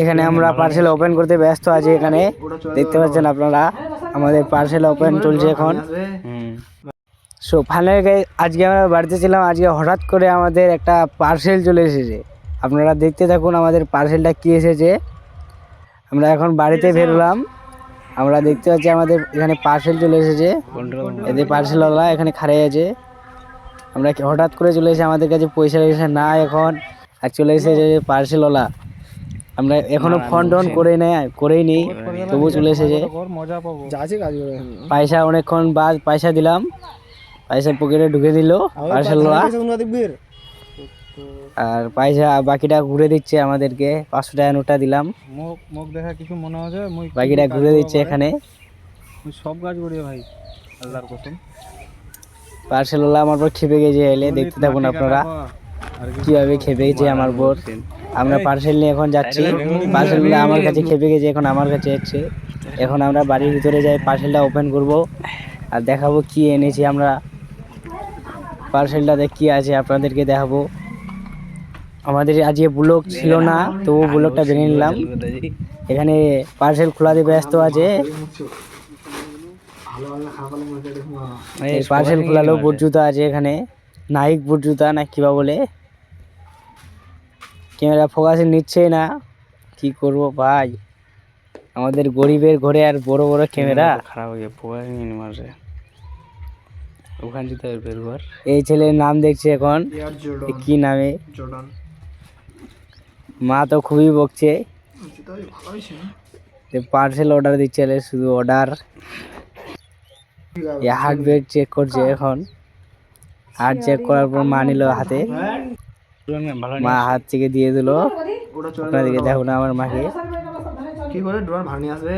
এখানে আমরা parcel open করতে ব্যস্ত আছি। এখানে দেখতে পাচ্ছেন আপনারা আমাদের পার্সেল ওপেন চলছে এখন। সো ফাইনালি আজকে আমরা বাড়িতে ছিলাম, আজকে হঠাৎ করে আমাদের একটা পার্সেল চলে এসেছে। আপনারা দেখতে থাকুন আমাদের পার্সেলটা কী এসেছে। আমরা এখন বাড়িতে বেরোলাম, আমরা দেখতে পাচ্ছি আমাদের এখানে পার্সেল চলে এসেছে। এদের পার্সেলওয়ালা এখানে খাড়াই আছে। আমরা হঠাৎ করে চলে এসে আমাদের কাছে পয়সা লেগেছে না এখন, আর চলে এসেছে পার্সেলওয়ালা। আমরা এখনো ফোন টোন করেই নেই, তবু চলে এসেছে। পয়সা অনেকক্ষণ বাদ পয়সা দিলাম, পয়সা পকেটে ঢুকে দিল পার্সেলওয়ালা, আর পয়সা বাকিটা ঘুরে দিচ্ছে আমাদেরকে। 500 টাকা নোটটা দিলাম, মুখ দেখা কিছু মনে হচ্ছে, বাকিটা ঘুরে দিচ্ছে এখানে। সব কাজ করি ভাই আল্লাহর কসম। পার্সেলওয়ালা আমার পর খেপে গেছে। এলে দেখতে থাকুন আপনারা কিভাবে খেপে গেছে আমার পর। আমরা পার্সেল নিয়ে এখন যাচ্ছি, পার্সেলগুলো আমার কাছে খেপে গেছে, এখন আমার কাছে যাচ্ছে। এখন আমরা বাড়ির ভিতরে যাই, পার্সেলটা ওপেন করব আর দেখাবো কি এনেছি আমরা। পার্সেলটাতে কি আছে আপনাদেরকে দেখাবো। আমাদের আজকে ব্লগ ছিল না, তবু ব্লগটা জেনে নিলাম। এখানে পার্সেল খোলাতে ব্যস্ত আছে, পার্সেল খোলালো। বুট জুতা আছে এখানে, নাইক বুট জুতা না কিবা বলে। ক্যামেরা ফোকাসে নিচ্ছে না, কি করব ভাই, আমাদের গরিবের ঘরে আর বড় বড় ক্যামেরা খারাপ হয়ে ফোকাস নিয়ে মারছে ওখান থেকে বের কর। এই ছেলের নাম দেখছে এখন কি নামে, মা তো খুবই বকছে। পার্সেল অর্ডার দিচ্ছে, শুধু অর্ডার। হার্টবিট চেক করছে এখন, হার্ট চেক করার পর মা নিল হাতে, মা হাত থেকে দিয়ে দিল। আপনাদেরকে দেখো না আমার মাকে কি করে ড্রোন ভাঙনি আসবে।